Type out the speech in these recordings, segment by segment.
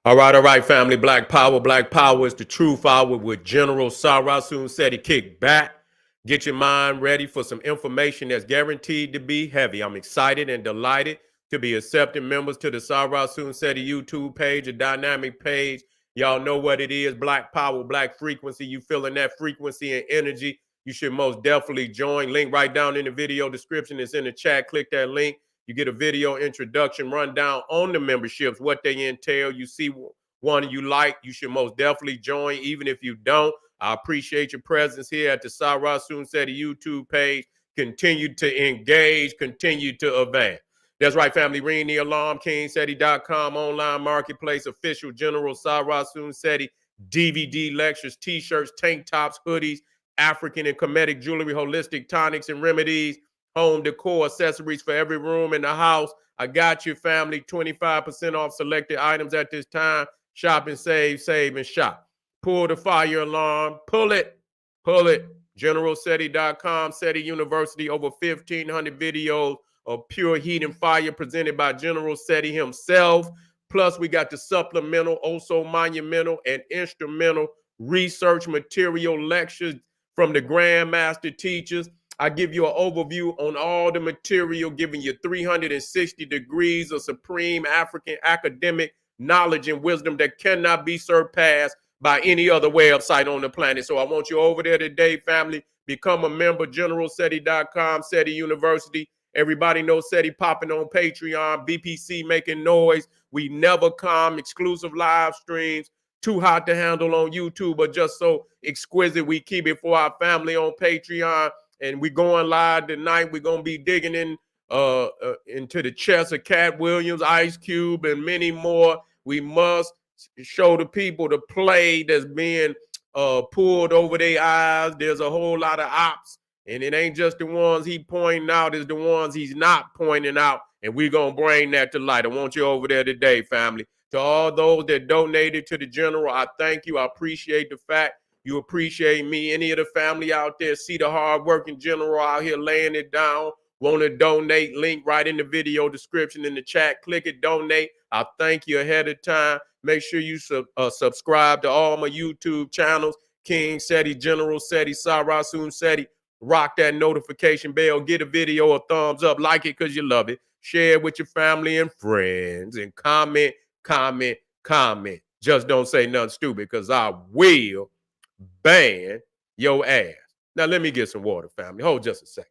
All right, family. Black Power. Black Power is the truth hour with General Sarasun said he kicked back. Get your mind ready for some information that's guaranteed to be heavy. I'm excited and delighted to be accepting members to the Sarasun Seti YouTube page, a dynamic page. Y'all know what it is. Black Power, Black Frequency. You feeling that frequency and energy? You should most definitely join. Link right down in the video description. It's in the chat. Click that link. You get a video introduction rundown on the memberships, what they entail. You see one you like, you should most definitely join. Even if you don't, I appreciate your presence here at the Sarasun Seti YouTube page. Continue to engage, continue to advance. That's right, family. Ring the alarm. KingSeti.com online marketplace, official General Sarasun Seti DVD lectures, t-shirts, tank tops, hoodies, African and Kemetic jewelry, holistic tonics and remedies, home decor, accessories for every room in the house. I got you, family. 25% off selected items at this time. Shop and save, save and shop. Pull the fire alarm. Pull it. Pull it. GeneralSeti.com, Seti University, over 1,500 videos of pure heat and fire presented by General Seti himself. Plus, we got the supplemental, also monumental and instrumental research material lectures from the Grandmaster teachers. I give you an overview on all the material, giving you 360 degrees of supreme African academic knowledge and wisdom that cannot be surpassed by any other website on the planet. So I want you over there today, family. Become a member, GeneralSeti.com, Seti University. Everybody knows Seti popping on Patreon, BPC making noise. We never come, exclusive live streams. Too hot to handle on YouTube, but just so exquisite, we keep it for our family on Patreon. And we going live tonight. We're gonna be digging into the chest of Cat Williams, Ice Cube, and many more. We must show the people the play that's being pulled over their eyes. There's a whole lot of ops, and it ain't just the ones he pointing out, it's the ones he's not pointing out. And we're gonna bring that to light. I want you over there today, family. To all those that donated to the general, I thank you. I appreciate the fact you appreciate me. Any of the family out there see the hardworking general out here laying it down, want to donate, link right in the video description in the chat. Click it, donate. I thank you ahead of time. Make sure you subscribe to all my YouTube channels, King Seti, General Seti, Sarasun Seti. Rock that notification bell. Get a video a thumbs up. Like it because you love it. Share it with your family and friends. And comment, comment, comment. Just don't say nothing stupid because I will ban your ass. Now, let me get some water, family. Hold just a second.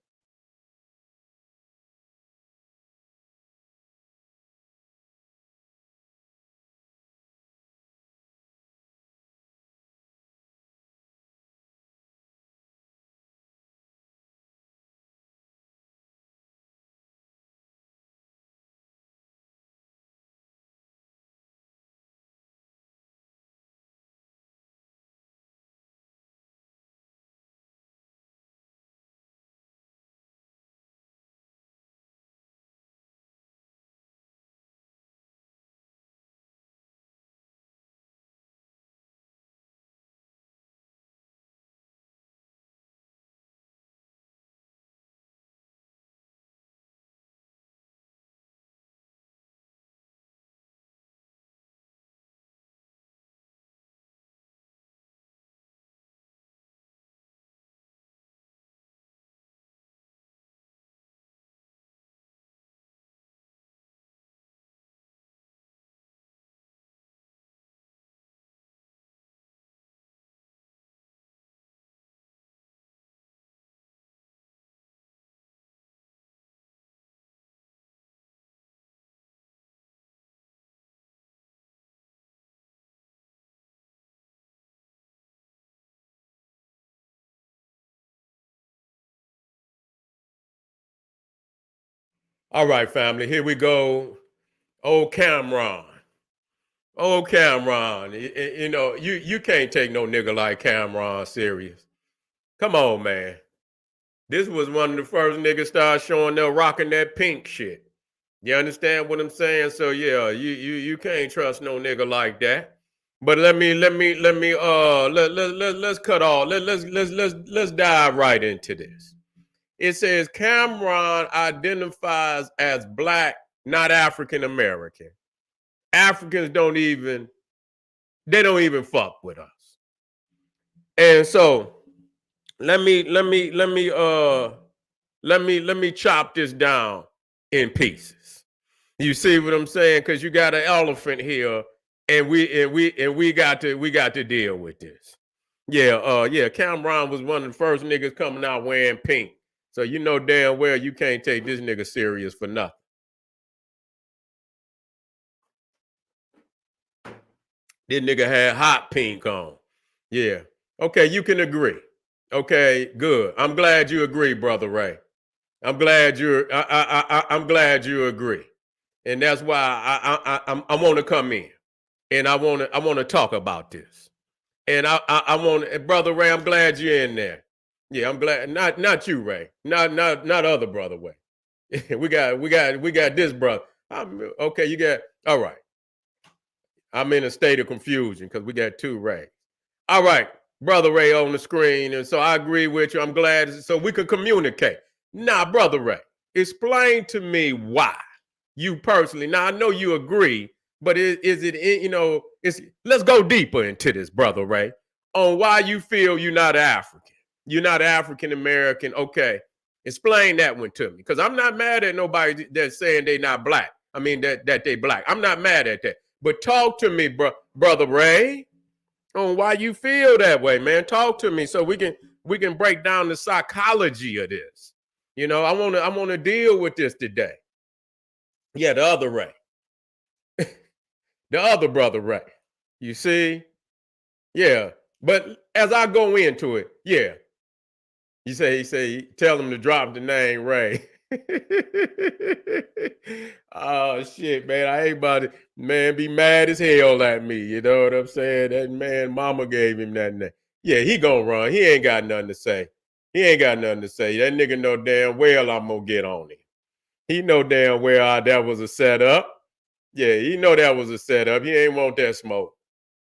All right, family, here we go. Old Cameron. Old Cameron. You know, you can't take no nigga like Cameron serious. Come on, man. This was one of the first niggas start showing them rocking that pink shit. You understand what I'm saying? So yeah, you can't trust no nigga like that. But let's cut off. Let's dive right into this. It says Cameron identifies as black, not African American. Africans don't even They don't even fuck with us. And so let me chop this down in pieces. You see what I'm saying? Because you got an elephant here, and we got to deal with this. Yeah, Cameron was one of the first niggas coming out wearing pink. So you know damn well you can't take this nigga serious for nothing. This nigga had hot pink on. Yeah. Okay, you can agree. Okay, good. I'm glad you agree, Brother Ray. I'm glad I'm glad you agree. And that's why I want to come in and I want to talk about this. And I want, Brother Ray, I'm glad you're in there. Yeah, I'm glad. Not you, Ray. Not other Brother Ray. we got this brother. Okay, you got, all right. I'm in a state of confusion because we got two Ray. All right, Brother Ray on the screen. And so I agree with you. I'm glad so we can communicate. Now, Brother Ray, explain to me why you personally. Now, I know you agree, but is it, let's go deeper into this, Brother Ray, on why you feel you're not African. You're not African American. Okay, explain that one to me, because I'm not mad at nobody that's saying they not black. I mean, that they black. I'm not mad at that. But talk to me, Brother Ray, on why you feel that way, man. Talk to me so we can break down the psychology of this. I want to deal with this today. Yeah, the other Ray. The other Brother Ray. You see? Yeah. But as I go into it, yeah. He say, tell him to drop the name Ray. Oh shit, man. I ain't about to, man, be mad as hell at me. You know what I'm saying? That man, mama gave him that name. Yeah, he gonna run. He ain't got nothing to say. He ain't got nothing to say. That nigga know damn well I'm gonna get on him. He know damn well that was a setup. Yeah, he know that was a setup. He ain't want that smoke.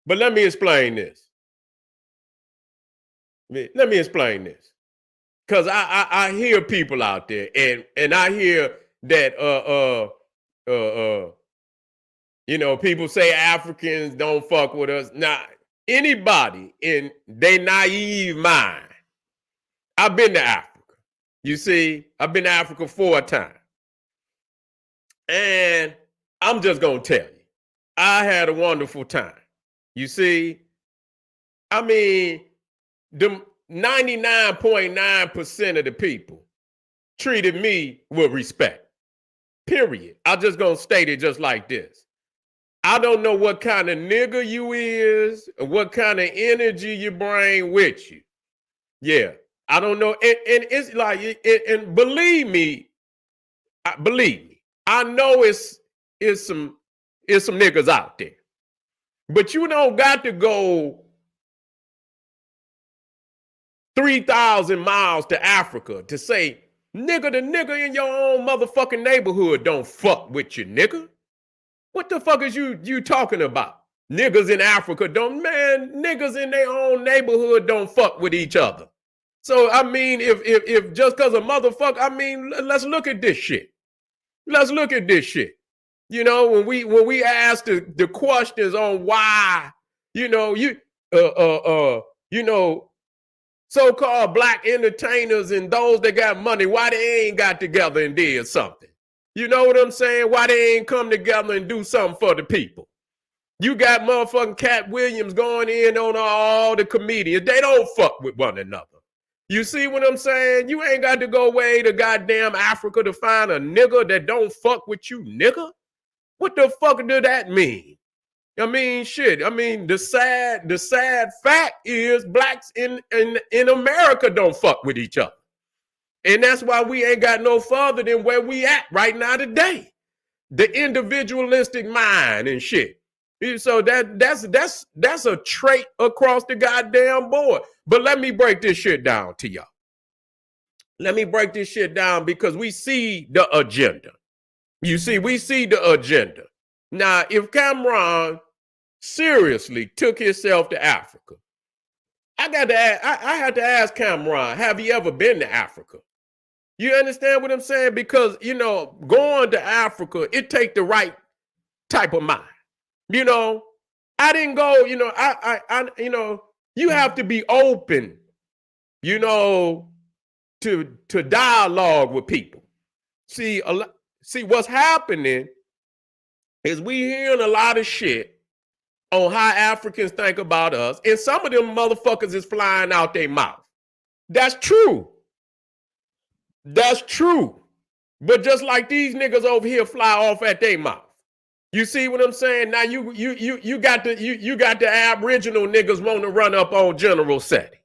But let me explain this. Let me explain this. Because I hear people out there, and I hear that people say Africans don't fuck with us. Now, anybody in their naive mind, I've been to Africa. You see, I've been to Africa 4 times. And I'm just gonna tell you, I had a wonderful time. You see, I mean, the 99.9% of the people treated me with respect. Period. I'm just gonna state it just like this. I don't know what kind of nigga you is, or what kind of energy you bring with you. Yeah, I don't know, and it's like, and believe me, I know it's some niggas out there, but you don't got to go 3,000 miles to Africa to say, nigga, the nigga in your own motherfucking neighborhood don't fuck with you, nigga. What the fuck is you talking about? Niggas in Africa niggas in their own neighborhood don't fuck with each other. So, I mean, if just because a motherfucker, I mean, let's look at this shit. Let's look at this shit. When we ask the questions on why, so-called black entertainers and those that got money, why they ain't got together and did something? You know what I'm saying? Why they ain't come together and do something for the people? You got motherfucking Cat Williams going in on all the comedians. They don't fuck with one another. You see what I'm saying? You ain't got to go way to goddamn Africa to find a nigga that don't fuck with you, nigga. What the fuck do that mean? I mean, shit. I mean, the sad fact is blacks in America don't fuck with each other. And that's why we ain't got no further than where we at right now today. The individualistic mind and shit. So that's a trait across the goddamn board. But let me break this shit down to y'all. Let me break this shit down because we see the agenda. You see, we see the agenda. Now, if Cameron seriously took himself to Africa, I had to ask Cameron, have he ever been to Africa? You understand what I'm saying? Because, going to Africa, it takes the right type of mind. I didn't go, you have to be open, to dialogue with people. See, what's happening is we hearing a lot of shit on how Africans think about us, and some of them motherfuckers is flying out their mouth. That's true. That's true. But just like these niggas over here fly off at their mouth. You see what I'm saying? Now you got the Aboriginal niggas want to run up on General Seti.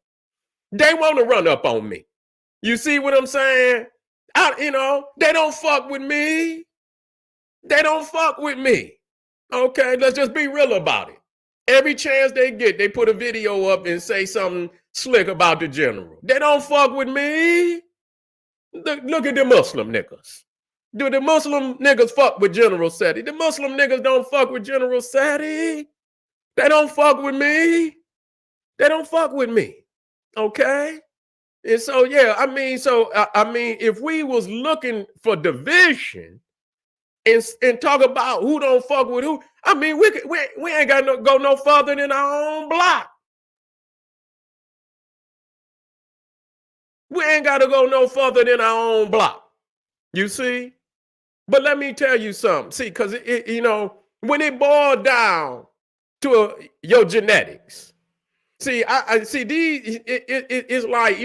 They want to run up on me. You see what I'm saying? They don't fuck with me. They don't fuck with me. Okay, let's just be real about it. Every chance they get, they put a video up and say something slick about the general. They don't fuck with me. Look at the Muslim niggas. Do the Muslim niggas fuck with General Seti? The Muslim niggas don't fuck with General Seti. They don't fuck with me. They don't fuck with me. Okay? And so, yeah, if we was looking for division and talk about who don't fuck with who, we ain't got to go no further than our own block. We ain't got to go no further than our own block. You see? But let me tell you something. See, because, when it boiled down to your genetics, see, I see these, it's like,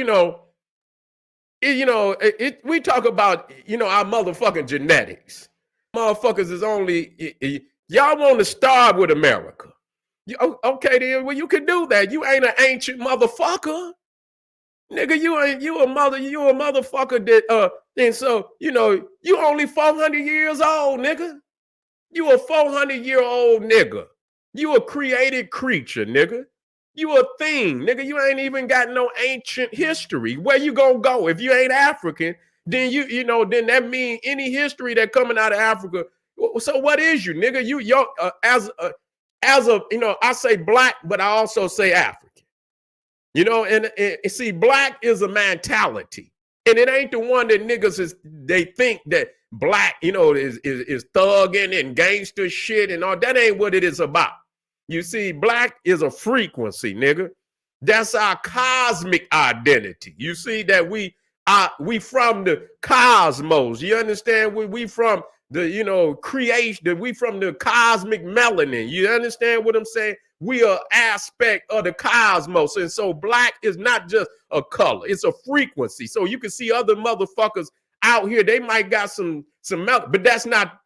we talk about, our motherfucking genetics. Motherfuckers is only, y'all want to starve with America. Okay, then, well, you can do that. You ain't an ancient motherfucker. Nigga, you a motherfucker that, and so, you only 400 years old, nigga. You a 400-year-old nigga. You a created creature, nigga. You a thing, nigga. You ain't even got no ancient history. Where you gonna go? If you ain't African, then then that mean any history that coming out of Africa. So what is you, nigga? I say black, but I also say African. And see, black is a mentality, and it ain't the one that niggas they think that black, is thugging and gangster shit and all. That ain't what it is about. You see, black is a frequency, nigga. That's our cosmic identity. You see that we from the cosmos. You understand? We from the, creation. We from the cosmic melanin. You understand what I'm saying? We are aspect of the cosmos. And so black is not just a color. It's a frequency. So you can see other motherfuckers out here. They might got some melanin, but that's not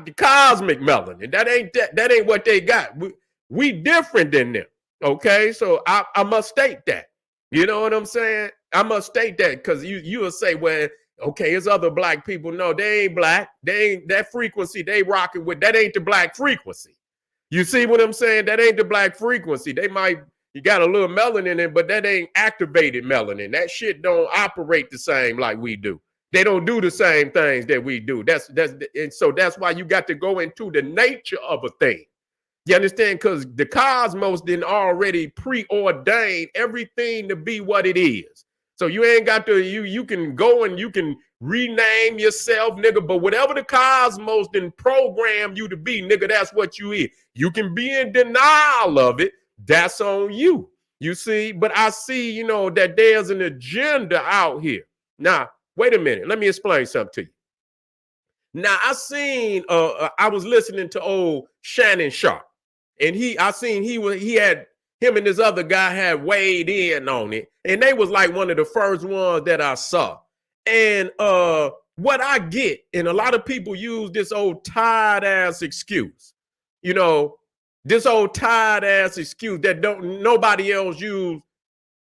the cosmic melanin. That ain't what they got. We different than them. Okay. So I must state that. You know what I'm saying? I must state that because you will say, well, okay, it's other black people. No, they ain't black. They ain't that frequency they rocking with. That ain't the black frequency. You see what I'm saying? That ain't the black frequency. You got a little melanin in it, but that ain't activated melanin. That shit don't operate the same like we do. They don't do the same things that we do. And so that's why you got to go into the nature of a thing. You understand? Because the cosmos didn't already preordain everything to be what it is. So you ain't got to, you can go and you can rename yourself, nigga, but whatever the cosmos didn't program you to be, nigga, that's what you is. You can be in denial of it. That's on you. You see? But I see, that there's an agenda out here. Now, wait a minute. Let me explain something to you. Now, I was listening to old Shannon Sharp, and him and this other guy had weighed in on it, and they was like one of the first ones that I saw. And what I get, and a lot of people use this old tired ass excuse, this old tired ass excuse that nobody else use,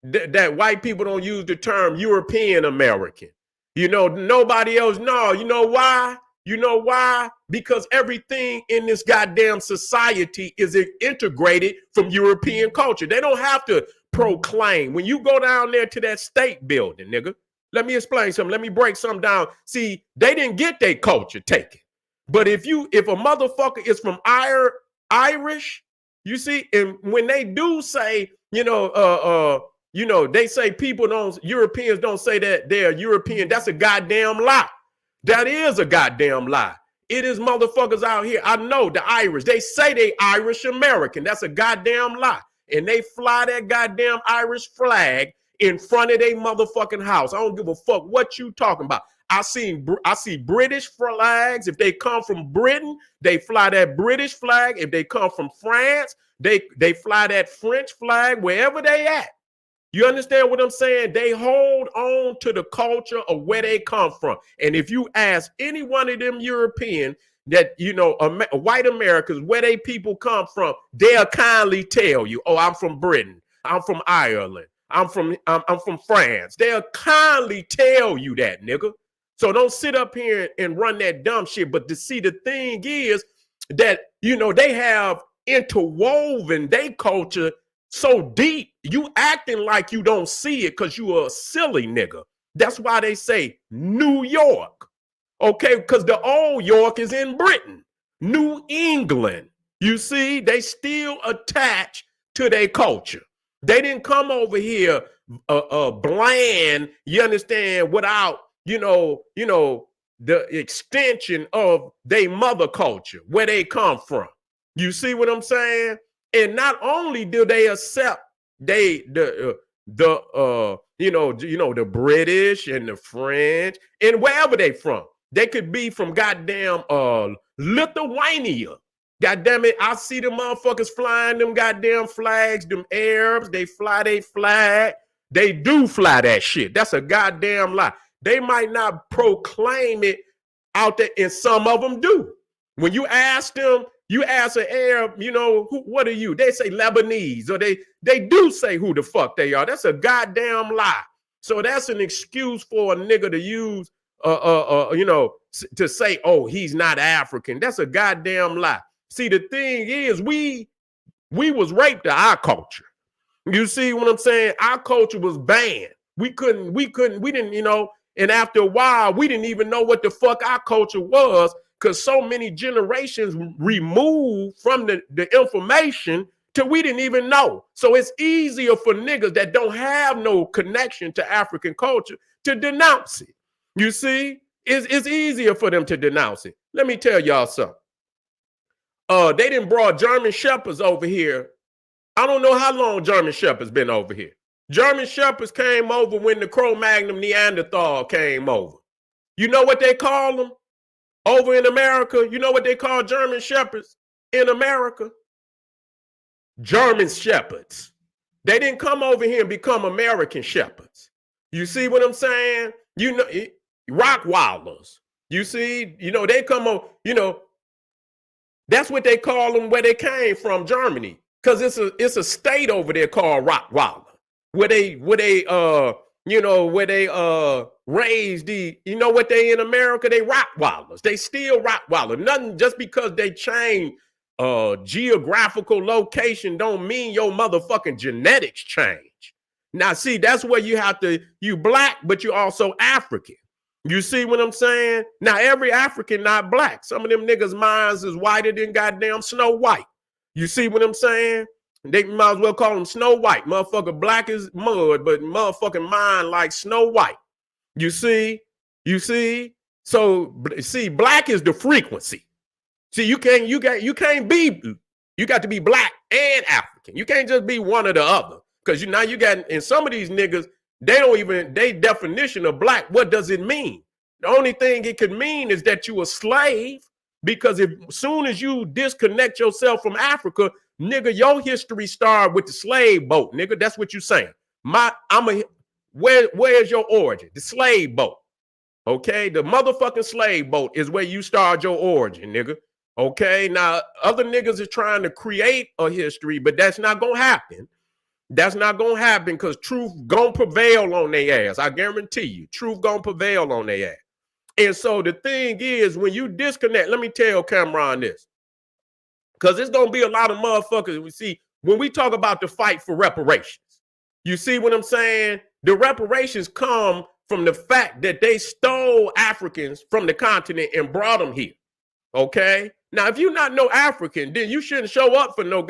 that white people don't use the term European American. Nobody else. No, you know why? You know why? Because everything in this goddamn society is integrated from European culture. They don't have to proclaim. When you go down there to that state building, nigga, let me explain something. Let me break something down. See, they didn't get their culture taken. But if a motherfucker is from Irish, you see, and when they do say, they say Europeans don't say that they're European. That's a goddamn lie. That is a goddamn lie. It is motherfuckers out here. I know the Irish. They say they Irish American. That's a goddamn lie. And they fly that goddamn Irish flag in front of their motherfucking house. I don't give a fuck what you talking about. I see British flags. If they come from Britain, they fly that British flag. If they come from France, they fly that French flag wherever they at. You understand what I'm saying? They hold on to the culture of where they come from. And if you ask any one of them European that, you know, white Americans, where they people come from, they'll kindly tell you, oh, I'm from Britain. I'm from Ireland. I'm from France. They'll kindly tell you that, nigga. So don't sit up here and run that dumb shit. But to see, the thing is that, you know, they have interwoven their culture so deep, you acting like you don't see it because you are a silly nigga. That's why they say New York, okay? Because the old York is in Britain, New England. You see, they still attached to their culture. They didn't come over here bland, you understand, without, you know, the extension of their mother culture, where they come from. You see what I'm saying? And not only do they accept the British and the French and wherever they from. They could be from goddamn Lithuania. Goddamn it, I see them motherfuckers flying them goddamn flags, them Arabs, they fly their flag. They do fly that shit. That's a goddamn lie. They might not proclaim it out there, and some of them do. When you ask them, you ask an Arab, you know, what are you? They say Lebanese, or they do say who the fuck they are. That's a goddamn lie. So that's an excuse for a nigga to use, to say, oh, he's not African. That's a goddamn lie. See, the thing is, we was raped to our culture. You see what I'm saying? Our culture was banned. We didn't, you know, and after a while, we didn't even know what the fuck our culture was, because so many generations removed from the information till we didn't even know. So it's easier for niggas that don't have no connection to African culture to denounce it. You see, it's easier for them to denounce it. Let me tell y'all something. They done brought German Shepherds over here. I don't know how long German Shepherds been over here. German Shepherds came over when the Cro-Magnon Neanderthal came over. You know what they call them? Over in America, you know what they call German Shepherds in America? German Shepherds. They didn't come over here and become American Shepherds. You see what I'm saying? You know, Rockwilders. You see, you know, they come on, you know, that's what they call them where they came from, Germany. Because it's a state over there called Rockwilder, where they raised the, you know what they in America, they Rockwilders. They still Rockwilder. Nothing just because they change geographical location don't mean your motherfucking genetics change. Now, see, that's where you black, but you also African. You see what I'm saying? Now, every African not black. Some of them niggas' minds is whiter than goddamn Snow White. You see what I'm saying? They might as well call them Snow White. Motherfucker black as mud, but motherfucking mind like Snow White. You see? So, see, black is the frequency. See, you got to be black and African. You can't just be one or the other. Because you got, and some of these niggas, they definition of black, what does it mean? The only thing it could mean is that you a slave, because as soon as you disconnect yourself from Africa, nigga, your history started with the slave boat, nigga. That's what you saying. Where's your origin? The slave boat. Okay, the motherfucking slave boat is where you start your origin, nigga. Okay, now other niggas are trying to create a history, but that's not gonna happen. That's not gonna happen, because truth gonna prevail on their ass. I guarantee you, truth gonna prevail on their ass. And so the thing is, when you disconnect, let me tell Cameron this, because there's gonna be a lot of motherfuckers. We see when we talk about the fight for reparations. You see what I'm saying? The reparations come from the fact that they stole Africans from the continent and brought them here. Okay. Now, if you're not no African, then you shouldn't show up for no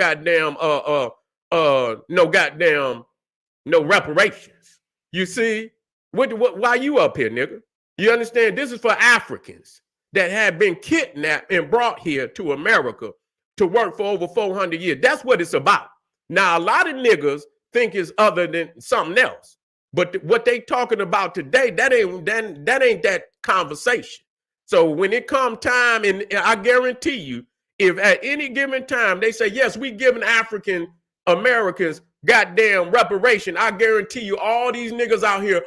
reparations. You see, why you up here, nigga? You understand? This is for Africans. that had been kidnapped and brought here to America to work for over 400 years. That's what it's about. Now, a lot of niggas think it's other than something else. But what they talking about today, that ain't that conversation. So when it come time, and I guarantee you, if at any given time they say, yes, we giving African Americans goddamn reparation, I guarantee you all these niggas out here,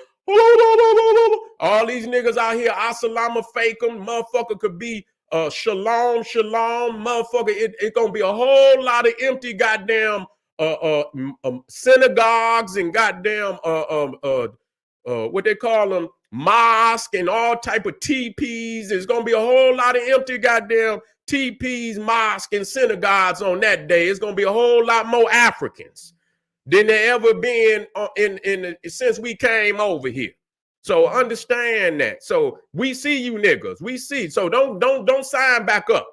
all these niggas out here, assalamu alaikum, motherfucker could be shalom, motherfucker. It gonna be a whole lot of empty goddamn synagogues and goddamn what they call them, mosque and all type of teepees. There's gonna be a whole lot of empty goddamn teepees, mosque, and synagogues on that day. It's gonna be a whole lot more Africans than there ever been since we came over here. So understand that. So we see you niggas. We see. So don't sign back up.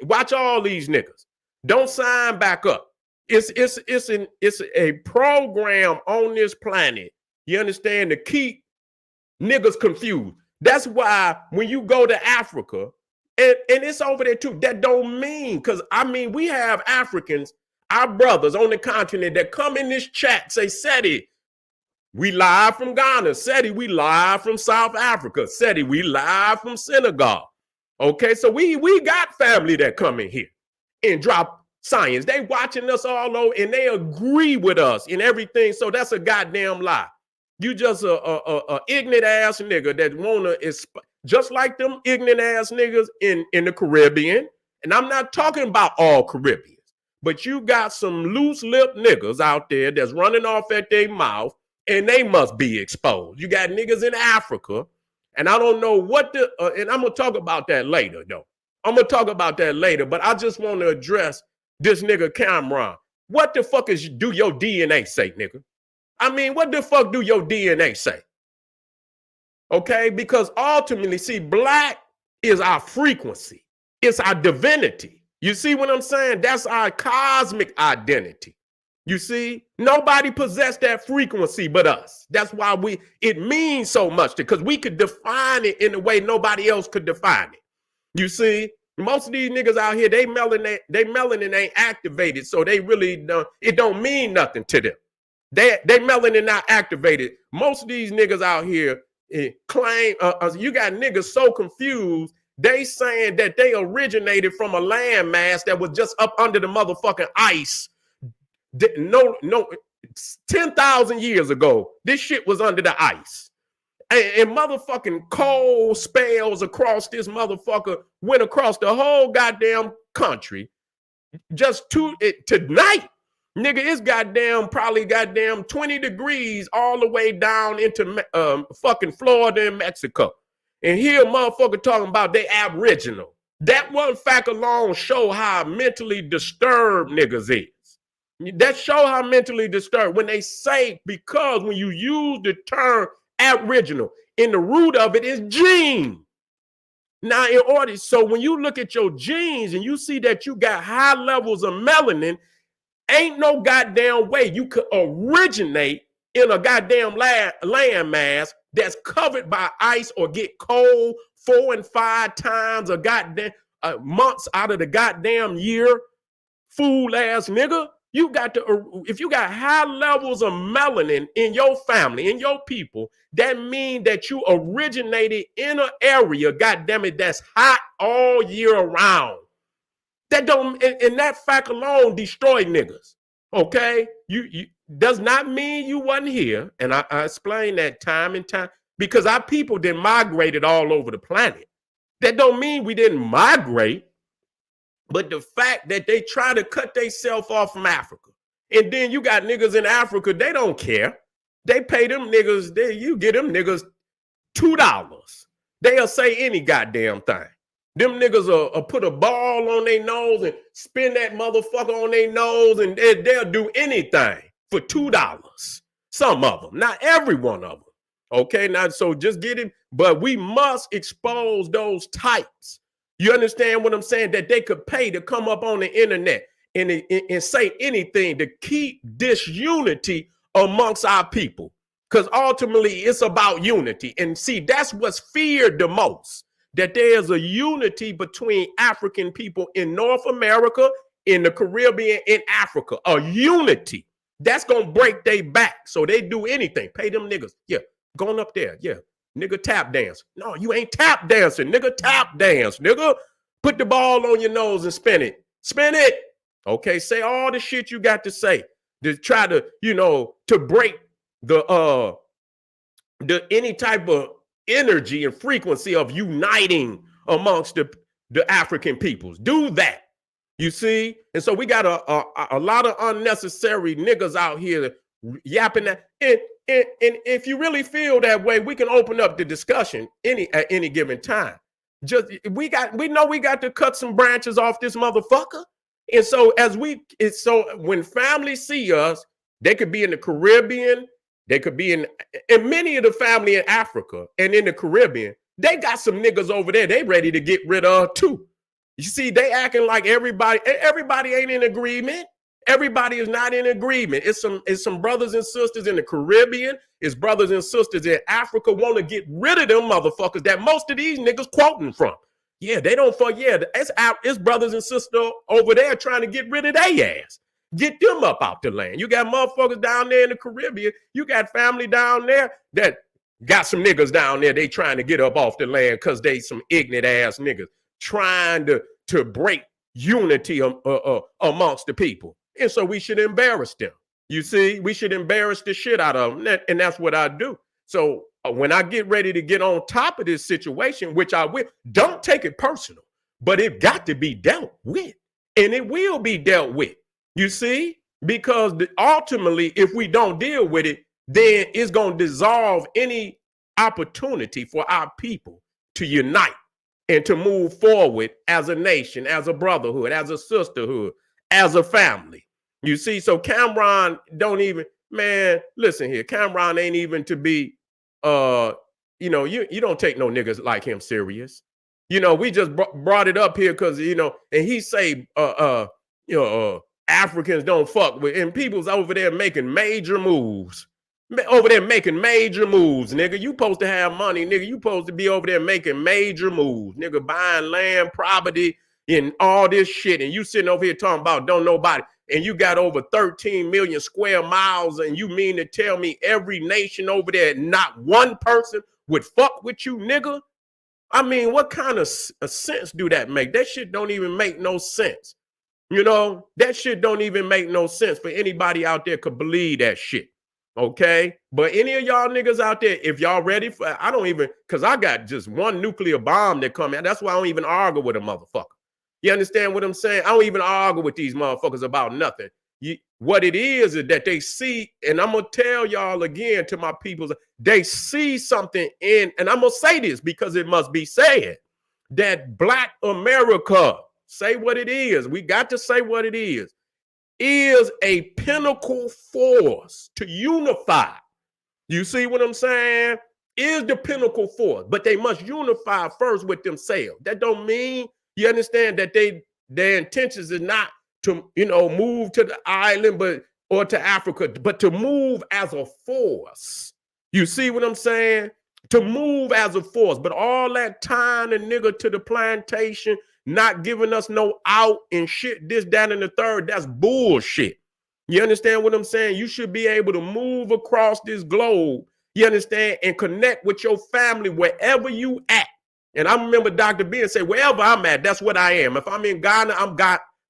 Watch all these niggas. Don't sign back up. It's a program on this planet. You understand, to keep niggas confused. That's why when you go to Africa, and it's over there too, that don't mean, because I mean, we have Africans, our brothers on the continent, that come in this chat, say, Seti, we live from Ghana. Seti, we live from South Africa. Seti, we live from Senegal. Okay, so we got family that come in here and drop science. They watching us all over and they agree with us in everything. So that's a goddamn lie. You just a ignorant ass nigga that wanna, just like them ignorant ass niggas in the Caribbean. And I'm not talking about all Caribbeans, but you got some loose lip niggas out there that's running off at their mouth, and they must be exposed. You got niggas in Africa, and I don't know what and I'm gonna talk about that later though. I'm gonna talk about that later, but I just want to address this nigga Cameron. What the fuck do your DNA say, nigga? I mean, what the fuck do your DNA say? Okay, because ultimately, see, black is our frequency. It's our divinity. You see what I'm saying? That's our cosmic identity. You see, nobody possessed that frequency but us. That's why it means so much, because we could define it in a way nobody else could define it. You see, most of these niggas out here, they melanin ain't activated, so they really it don't mean nothing to them. They melanin not activated. Most of these niggas out here claim, you got niggas so confused, they saying that they originated from a landmass that was just up under the motherfucking ice. No, 10,000 years ago, this shit was under the ice. And motherfucking cold spells across this motherfucker went across the whole goddamn country. Just tonight, nigga, it's probably 20 degrees all the way down into fucking Florida and Mexico. And here motherfucker talking about they aboriginal. That one fact alone show how mentally disturbed niggas is. That show how mentally disturbed when they say, because when you use the term aboriginal, in the root of it is gene. Now, so when you look at your genes and you see that you got high levels of melanin, ain't no goddamn way you could originate in a goddamn landmass that's covered by ice or get cold 4 and 5 times a goddamn months out of the goddamn year. Fool ass nigga. If you got high levels of melanin in your family, in your people, that means that you originated in an area, goddamn it, that's hot all year round. That don't, and that fact alone destroy niggas. Okay, you does not mean you wasn't here, and I explain that time and time, because our people didn't migrated all over the planet. That don't mean we didn't migrate. But the fact that they try to cut themselves off from Africa, and then you got niggas in Africa, they don't care. They pay them niggas, you get them niggas $2. They'll say any goddamn thing. Them niggas will put a ball on their nose and spin that motherfucker on their nose, and they'll do anything for $2. Some of them, not every one of them. Okay, now, so just get it, but we must expose those types. You understand what I'm saying? That they could pay to come up on the internet and say anything to keep disunity amongst our people. Because ultimately it's about unity. And see, that's what's feared the most. that there's a unity between African people in North America, in the Caribbean, in Africa, a unity that's gonna break their back. So they do anything. Pay them niggas. Yeah, going up there. Yeah, nigga tap dance. No, you ain't tap dancing, nigga. Tap dance, nigga. Put the ball on your nose and spin it. Spin it. Okay, say all the shit you got to say to try to, to break the any type of energy and frequency of uniting amongst the African peoples. Do that. You see? And so we got a lot of unnecessary niggas out here yapping that. And if you really feel that way, we can open up the discussion at any given time. Just we know we got to cut some branches off this motherfucker. And so when families see us, they could be in the Caribbean, they could be in many of the family in Africa and in the Caribbean, they got some niggas over there they ready to get rid of too. You see, they acting like everybody ain't in agreement. Everybody is not in agreement. It's some brothers and sisters in the Caribbean, it's brothers and sisters in Africa want to get rid of them motherfuckers that most of these niggas quoting from. Yeah, they don't fuck. Yeah, it's brothers and sisters over there trying to get rid of their ass. Get them up out the land. You got motherfuckers down there in the Caribbean. You got family down there that got some niggas down there. They trying to get up off the land because they some ignorant ass niggas trying to break unity amongst the people. And so we should embarrass them. You see, we should embarrass the shit out of them. And that's what I do. So when I get ready to get on top of this situation, which I will, don't take it personal, but it got to be dealt with. And it will be dealt with. You see, because ultimately, if we don't deal with it, then it's going to dissolve any opportunity for our people to unite and to move forward as a nation, as a brotherhood, as a sisterhood, as a family. You see, so Cameron don't even, man, listen here, Cameron ain't even to be, you don't take no niggas like him serious. We just brought it up here because, and he say, Africans don't fuck with, and people's over there making major moves. Nigga. You supposed to have money, nigga. You supposed to be over there making major moves, nigga, buying land, property, and all this shit. And you sitting over here talking about don't nobody. And you got over 13 million square miles. And you mean to tell me every nation over there, not one person would fuck with you, nigga? I mean, what kind of sense do that make? That shit don't even make no sense. That shit don't even make no sense for anybody out there could believe that shit. Okay. But any of y'all niggas out there, if y'all ready for, because I got just one nuclear bomb that come out. That's why I don't even argue with a motherfucker. You understand what I'm saying? I don't even argue with these motherfuckers about nothing. What it is that they see, and I'm going to tell y'all again to my people, they see something in, and I'm going to say this because it must be said, that Black America, say what it is, we got to say what it is a pinnacle force to unify. You see what I'm saying? Is the pinnacle force, but they must unify first with themselves. That don't mean, you understand, that their intentions is not to, move to the island, or to Africa, but to move as a force. You see what I'm saying? To move as a force. But all that time and nigga to the plantation, not giving us no out and shit, this, that, and the third, that's bullshit. You understand what I'm saying? You should be able to move across this globe, you understand, and connect with your family wherever you at. And I remember Dr. Ben say, wherever I'm at, that's what I am. If I'm in Ghana, I'm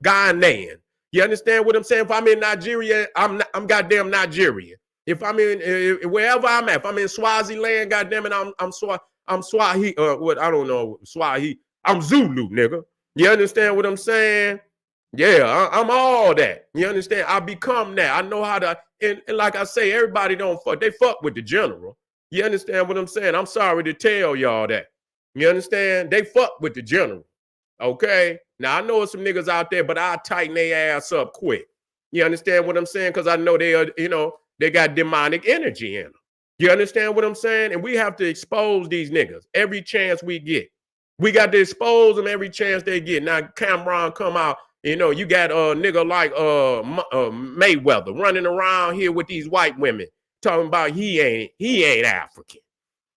Ghanaian. You understand what I'm saying? If I'm in Nigeria, I'm goddamn Nigerian. If I'm in wherever I'm at, if I'm in Swaziland, goddamn it, I'm Swahili. What I don't know, Swahili. I'm Zulu, nigga. You understand what I'm saying? Yeah, I'm all that. You understand? I become that. I know how to. And like I say, everybody don't fuck. They fuck with the general. You understand what I'm saying? I'm sorry to tell y'all that. You understand? They fuck with the general. Okay. Now I know some niggas out there, but I'll tighten their ass up quick. You understand what I'm saying? Because I know they are, they got demonic energy in them. You understand what I'm saying? And we have to expose these niggas every chance we get. We got to expose them every chance they get. Now Cameron come out, you got a nigga like Mayweather running around here with these white women talking about he ain't African.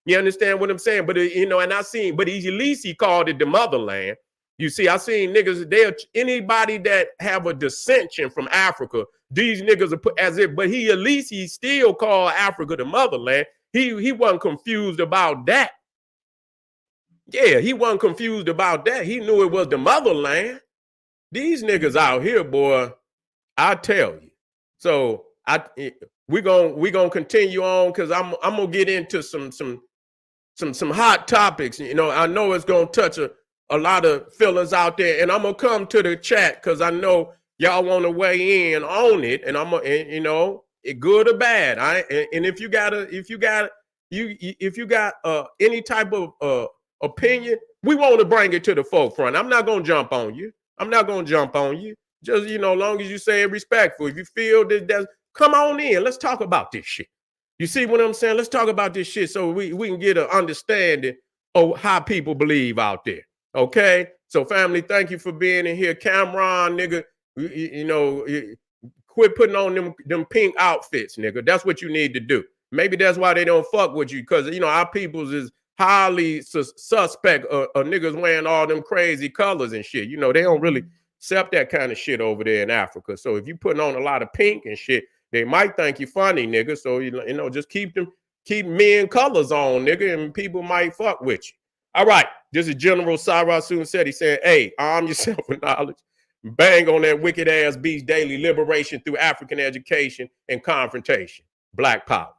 You understand what I'm saying? But and I seen, but at least he called it the motherland. You see, I seen niggas there. Anybody that have a dissension from Africa, these niggas are put as if. But at least he still called Africa the motherland. He wasn't confused about that. Yeah, he wasn't confused about that. He knew it was the motherland. These niggas out here, boy, I tell you. So we're gonna continue on because I'm gonna get into some hot topics. I know it's gonna touch a lot of feelings out there, and I'm gonna come to the chat because I know y'all want to weigh in on it, and it good or bad. And if you got any type of opinion, we want to bring it to the forefront. I'm not gonna jump on you. Just long as you say it respectful. If you feel that, come on in. Let's talk about this shit. You see what I'm saying? Let's talk about this shit so we can get an understanding of how people believe out there. Okay? So, family, thank you for being in here. Cameron, nigga, quit putting on them pink outfits, nigga. That's what you need to do. Maybe that's why they don't fuck with you, because, our peoples is highly suspect of niggas wearing all them crazy colors and shit. They don't really accept that kind of shit over there in Africa. So if you putting on a lot of pink and shit, they might think you funny, nigga. So, just keep men colors on, nigga, and people might fuck with you. All right. This is General Cyrus Soon said. He said, hey, arm yourself with knowledge. Bang on that wicked ass beast daily. Liberation through African education and confrontation. Black power.